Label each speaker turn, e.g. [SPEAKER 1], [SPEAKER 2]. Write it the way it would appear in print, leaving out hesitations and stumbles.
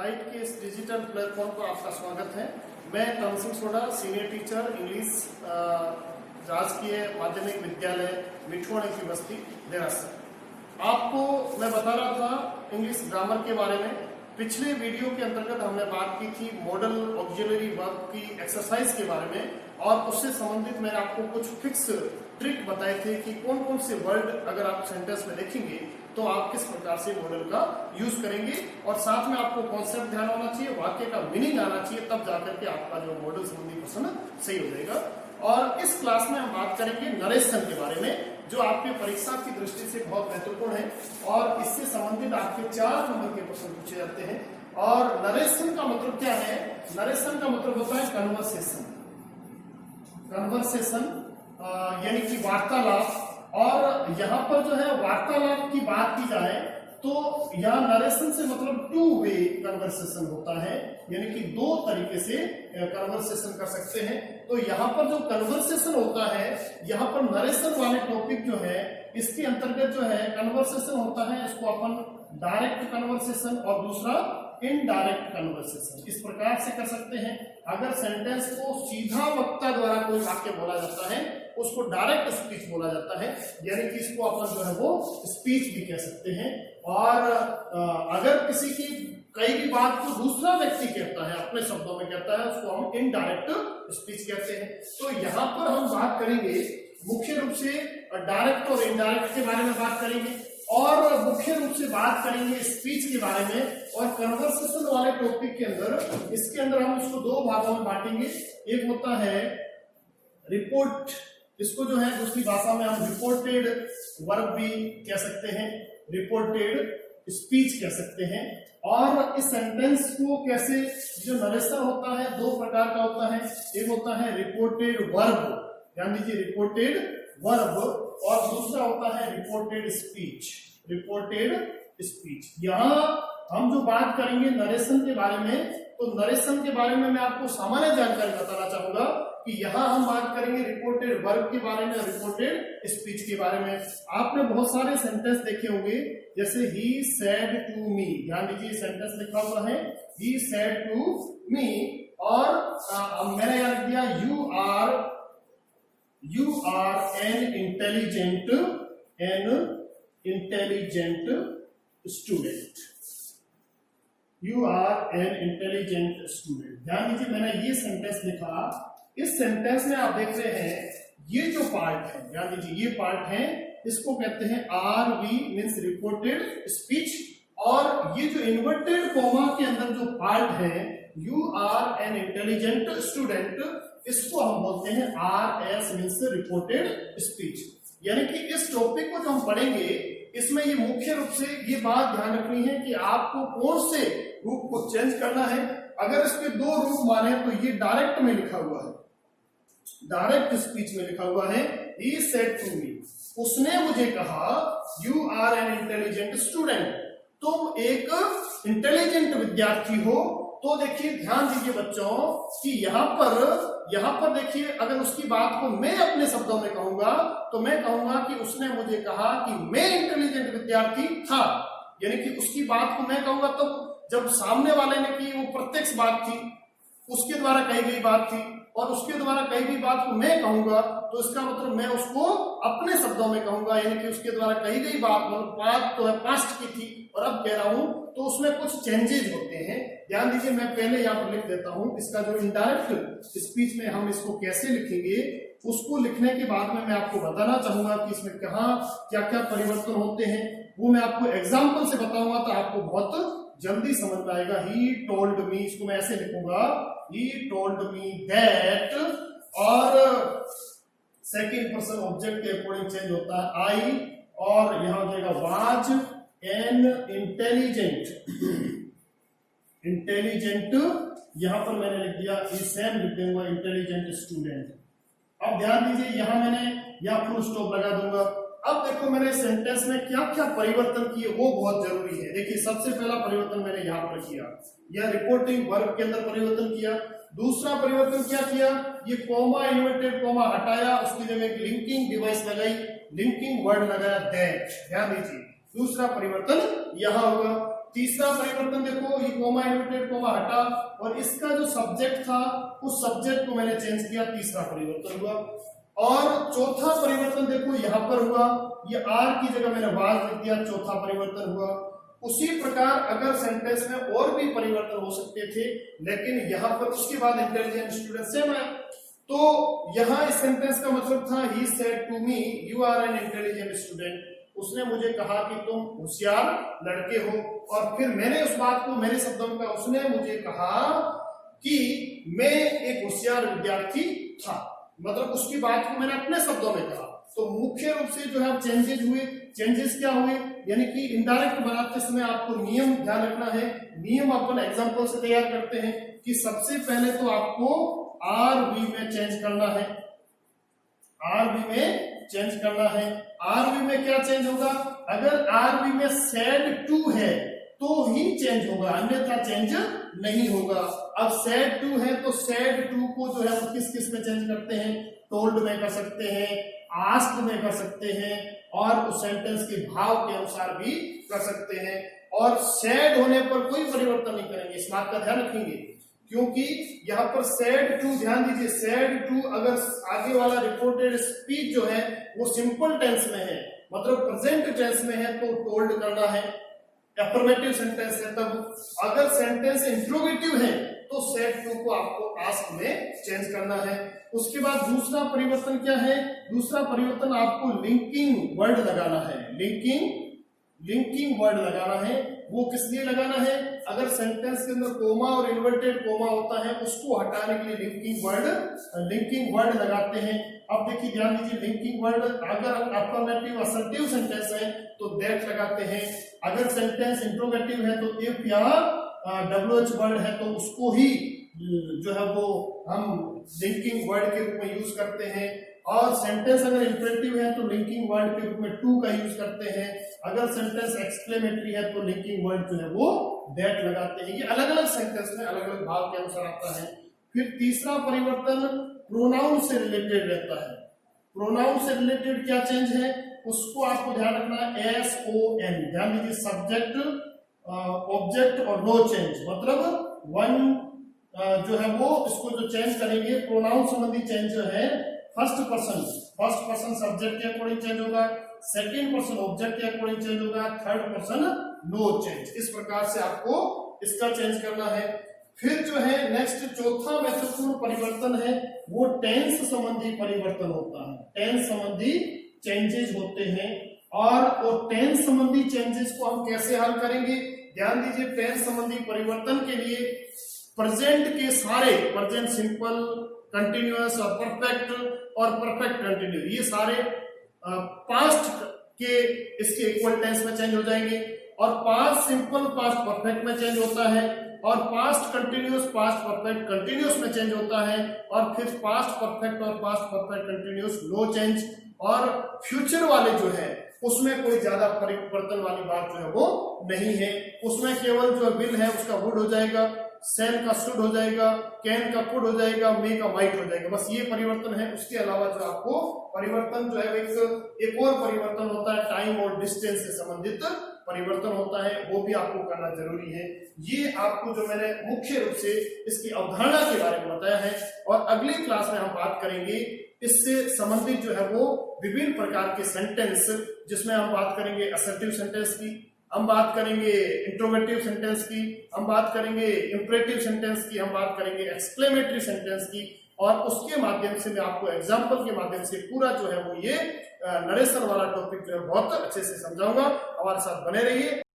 [SPEAKER 1] Height के इस digital platform पर आपका स्वागत है। मैं तन Singh soda, senior teacher English, राजकीय माध्यमिक विद्यालय मिठोड़े की बस्ती देरासर। आपको मैं बता रहा था इंग्लिश ग्रामर के बारे में। पिछले वीडियो के अंतर्गत हमने बात की थी मॉडल ऑक्सिलरी वर्ब की एक्सरसाइज के बारे में, और उससे संबंधित मैंने आपको कुछ फिक्स ट्रिक बताए थे कि कौन कौन से वर्ड अगर आप सेंटेंस में देखेंगे तो आप किस प्रकार से मॉडल का यूज करेंगे, और साथ में आपको कॉन्सेप्ट ध्यान होना चाहिए, वाक्य का मीनिंग आना चाहिए, तब जाकर के आपका जो मॉडल संबंधी प्रश्न सही हो जाएगा। और इस क्लास में हम बात करेंगे नरेशन के बारे में, जो आपके परीक्षा की दृष्टि से बहुत महत्वपूर्ण है और इससे संबंधित आपके 4 नंबर के प्रश्न पूछे जाते हैं। और नरेशन का मतलब क्या है? नरेशन का मतलब होता है कन्वर्सेशन, यानी कि वार्तालाप। और यहाँ पर जो है वार्तालाप की बात की जाए तो यहाँ नरेशन से मतलब टू वे कन्वर्सेशन होता है, यानी कि 2 तरीके से कन्वर्सेशन कर सकते हैं। तो यहाँ पर जो कन्वर्सेशन होता है, यहाँ पर नरेशन वाले टॉपिक जो है इसके अंतर्गत जो है कन्वर्सेशन होता है, इसको अपन डायरेक्ट कन्वर्सेशन और दूसरा इनडायरेक्ट कन्वर्सेशन इस प्रकार से कर सकते हैं। अगर सेंटेंस को सीधा वक्ता द्वारा कोई वाक्य बोला जाता है उसको डायरेक्ट स्पीच बोला जाता है, यानी कि इसको अपन जो है वो स्पीच भी कह सकते हैं। और अगर किसी की कई भी बात को दूसरा व्यक्ति कहता है, अपने शब्दों में कहता है, उसको हम इनडायरेक्ट स्पीच कहते हैं। तो यहाँ पर हम बात करेंगे मुख्य रूप से डायरेक्ट और इनडायरेक्ट के बारे में बात करेंगे, और मुख्य रूप से बात करेंगे स्पीच के बारे में। और कन्वर्सेशन वाले टॉपिक के अंदर इसके अंदर हम इसको 2 भागों में बांटेंगे। एक होता है रिपोर्ट, इसको जो है दूसरी भाषा में हम रिपोर्टेड वर्ब भी कह सकते हैं, रिपोर्टेड स्पीच कह सकते हैं। और इस सेंटेंस को कैसे, जो नरेशन होता है 2 प्रकार का होता है। एक होता है रिपोर्टेड वर्ब, ध्यान दीजिए रिपोर्टेड वर्ब, और दूसरा होता है रिपोर्टेड स्पीच, रिपोर्टेड स्पीच। यहाँ हम जो बात करेंगे नरेशन के बारे में, तो नरेशन के बारे में मैं आपको सामान्य जानकारी बताना चाहूंगा कि यहाँ हम बात करेंगे रिपोर्टेड वर्ब के बारे में, रिपोर्टेड स्पीच के बारे में। आपने बहुत सारे सेंटेंस देखे होंगे, जैसे ही सेड टू मी, ध्यान दीजिए सेंटेंस लिखा हुआ है ही सेड टू मी, और मैंने यहाँ लिख दिया you are an intelligent student, you are an intelligent student. ध्यान दीजिए मैंने ये सेंटेंस लिखा, इस सेंटेंस में आप देख रहे हैं ये जो पार्ट है, ध्यान दीजिए ये पार्ट है, इसको कहते हैं R V means reported speech. और ये जो इन्वर्टेड कॉमा के अंदर जो पार्ट है you are an intelligent student, इसको हम बोलते हैं R S means reported speech. यानी कि इस टॉपिक को जो हम पढ़ेंगे इसमें ये मुख्य रूप से ये बात ध्यान रखनी है कि आपको कौन से रूप को चेंज करना है। अगर इसके 2 रूप माने तो ये डायरेक्ट में लिखा हुआ है, डायरेक्ट स्पीच में लिखा हुआ है he said to me, उसने मुझे कहा you are an intelligent student, तुम एक इंटेलिजेंट विद्यार्थी हो। तो देखिए ध्यान दीजिए बच्चों कि यहाँ पर देखिए, अगर उसकी बात को मैं अपने शब्दों में कहूंगा तो मैं कहूंगा कि उसने मुझे कहा कि मैं इंटेलिजेंट विद्यार्थी था, यानी कि उसकी बात को मैं कहूंगा। तो जब सामने वाले ने की वो प्रत्यक्ष बात थी, उसके द्वारा कही गई बात थी, और उसके द्वारा कही गई बात को मैं कहूंगा तो इसका मतलब मैं उसको अपने शब्दों में कहूंगा, यानी कि उसके द्वारा कही गई बात मतलब बात तो है पास्ट की थी और अब कह रहा हूं, तो उसमें कुछ चेंजेस होते हैं। ध्यान दीजिए मैं पहले यहाँ पर लिख देता हूं इसका जो इनडायरेक्ट स्पीच में हम इसको कैसे लिखेंगे, उसको लिखने के बाद में मैं आपको बताना चाहूंगा कि इसमें कहाँ क्या क्या परिवर्तन होते हैं, वो मैं आपको एग्जाम्पल से बताऊंगा तो आपको बहुत जल्दी समझ में आएगा। ही टोल्ड मी, इसको मैं ऐसे लिखूंगा ही टोल्ड मी दैट, और सेकंड पर्सन ऑब्जेक्ट के अकॉर्डिंग चेंज होता है आई, और यहां हो जाएगा वाज एन इंटेलिजेंट, यहां पर मैंने लिख दिया सेम लिख दूंगा इंटेलिजेंट स्टूडेंट। अब ध्यान दीजिए यहां मैंने यहां फुल स्टॉप लगा दूंगा। अब देखो मैंने सेंटेंस में क्या क्या परिवर्तन किए वो बहुत जरूरी है। देखिए सबसे पहला परिवर्तन मैंने यहाँ पर किया, यह रिपोर्टिंग वर्ब के अंदर परिवर्तन किया। दूसरा परिवर्तन क्या किया, ये कॉमा इन्वर्टेड कॉमा हटाया, उसकी जगह एक लिंकिंग डिवाइस लगाई, लिंकिंग वर्ड लगाया दैट। ध्यान दीजिए दूसरा परिवर्तन यहां होगा। तीसरा परिवर्तन देखो, ये कोमा इन्वर्टेड कोमा हटा और इसका जो सब्जेक्ट था उस सब्जेक्ट को मैंने चेंज किया, तीसरा परिवर्तन हुआ। और चौथा परिवर्तन देखो यहां पर हुआ, ये आर की जगह मैंने वाज लिख दिया, चौथा परिवर्तन हुआ। उसी प्रकार अगर सेंटेंस में और भी परिवर्तन हो सकते थे, लेकिन यहां पर उसके बाद इंटेलिजेंट स्टूडेंट सेम है। तो यहां इस सेंटेंस का मतलब था he said to me you are an intelligent student, उसने मुझे कहा कि तुम होशियार लड़के हो। और फिर मैंने उस बात को मेरे शब्दों में कहा, उसने मुझे कहा कि मैं एक होशियार विद्यार्थी था, मतलब उसकी बात को मैंने अपने शब्दों में कहा। तो मुख्य रूप से जो है चेंजेस हुए। चेंजेस क्या हुए, यानी कि इनडायरेक्ट बनाते समय आपको नियम ध्यान रखना है। नियम अपन एग्जांपल से तैयार करते हैं कि सबसे पहले तो आपको आर वी में चेंज करना है, आरबी में चेंज करना है। आरबी में क्या चेंज होगा, अगर आरबी में सेड टू है तो ही चेंज होगा, अन्यथा चेंज नहीं होगा। अब सेड टू है तो सेड टू को जो है वो किस किस में चेंज करते हैं, टोल्ड में कर सकते हैं, आस्क्ड में कर सकते हैं और उस सेंटेंस के भाव के अनुसार भी कर सकते हैं। और सेड होने पर कोई परिवर्तन नहीं करेंगे, इस बात का ध्यान रखेंगे, क्योंकि यहाँ पर सेड टू, ध्यान दीजिए, सेड टू अगर आगे वाला रिपोर्टेड स्पीच जो है वो सिंपल टेंस में है, मतलब प्रेजेंट टेंस में है, तो टोल्ड करना है। अफर्मेटिव सेंटेंस है तब, अगर सेंटेंस इंट्रोगेटिव है तो सेड टू को आपको आस्क में चेंज करना है। उसके बाद दूसरा परिवर्तन क्या है, दूसरा परिवर्तन आपको लिंकिंग वर्ड लगाना है। लिंकिंग वर्ड लगाना है। वो किस लिए लगाना है, अगर सेंटेंस के अंदर कोमा और इन्वर्टेड कोमा होता है उसको हटाने के लिए लिंकिंग वर्ड लगाते हैं। अब देखिए ध्यान दीजिए, लिंकिंग वर्ड अगर अफर्मेटिव असर्टिव सेंटेंस है तो दैट लगाते हैं, अगर सेंटेंस इंट्रोगेटिव है तो इफ या डब्ल्यूएच वर्ड है तो उसको ही जो है वो हम लिंकिंग वर्ड के रूप में यूज करते हैं। और सेंटेंस अगर इंपरेटिव है तो लिंकिंग वर्ड के रूप में टू का यूज करते हैं, अगर सेंटेंस एक्सक्लेमेटरी है तो लिंकिंग वर्ड जो है वो दैट लगाते हैं। ये अलग अलग सेंटेंस में अलग अलग भाव के अनुसार आता है। फिर तीसरा परिवर्तन प्रोनाउन से रिलेटेड रहता है। प्रोनाउन से रिलेटेड क्या चेंज है उसको आपको ध्यान रखना है, SON, ध्यान दीजिए, सब्जेक्ट ऑब्जेक्ट और नो चेंज, मतलब वन जो है वो इसको जो चेंज करेंगे, प्रोनाउन संबंधी चेंज जो है फर्स्ट पर्सन सब्जेक्ट के अकॉर्डिंग चेंज होगा, सेकंड पर्सन ऑब्जेक्ट के अकॉर्डिंग चेंज होगा, थर्ड पर्सन नो चेंज। इस प्रकार से आपको इसका चेंज करना है। फिर जो है नेक्स्ट चौथा महत्वपूर्ण परिवर्तन है वो टेंस संबंधी परिवर्तन होता है। टेंस संबंधी चेंजेस होते हैं और टेंस संबंधी चेंजेस को हम कैसे हल करेंगे, ध्यान दीजिए, टेंस संबंधी परिवर्तन के लिए प्रेजेंट के सारे, प्रेजेंट सिंपल, कंटिन्यूअस और परफेक्ट कंटिन्यू, ये सारे पास्ट के इसके इक्वल टेंस में चेंज हो जाएंगे। और पास्ट सिंपल पास्ट परफेक्ट में चेंज होता है, और past continuous past perfect continuous में चेंज होता है, और फिर पास्ट परफेक्ट और past perfect continuous no change. और फ्यूचर वाले जो है उसमें कोई ज्यादा परिवर्तन वाली बात जो है वो नहीं है, उसमें केवल जो विल है उसका वुड हो जाएगा, सेल का शुड हो जाएगा, कैन का कुड हो जाएगा, मे का माइट हो जाएगा, बस ये परिवर्तन है। उसके अलावा जो आपको परिवर्तन जो है एक और परिवर्तन होता है, टाइम और डिस्टेंस से संबंधित परिवर्तन होता है, वो भी आपको करना जरूरी है। ये आपको जो मैंने मुख्य रूप से इसकी अवधारणा के बारे में बताया है, और अगली क्लास में हम बात करेंगे इससे संबंधित जो है वो विभिन्न प्रकार के सेंटेंस, जिसमें हम बात करेंगे असर्टिव सेंटेंस की, हम बात करेंगे इंट्रोगेटिव सेंटेंस की, हम बात करेंगे इंपरेटिव सेंटेंस की, हम बात करेंगे एक्सक्लेमेटरी सेंटेंस की, और उसके माध्यम से मैं आपको एग्जाम्पल के माध्यम से पूरा जो है वो ये नरेशन वाला टॉपिक जो है बहुत अच्छे से समझाऊंगा। हमारे साथ बने रहिए।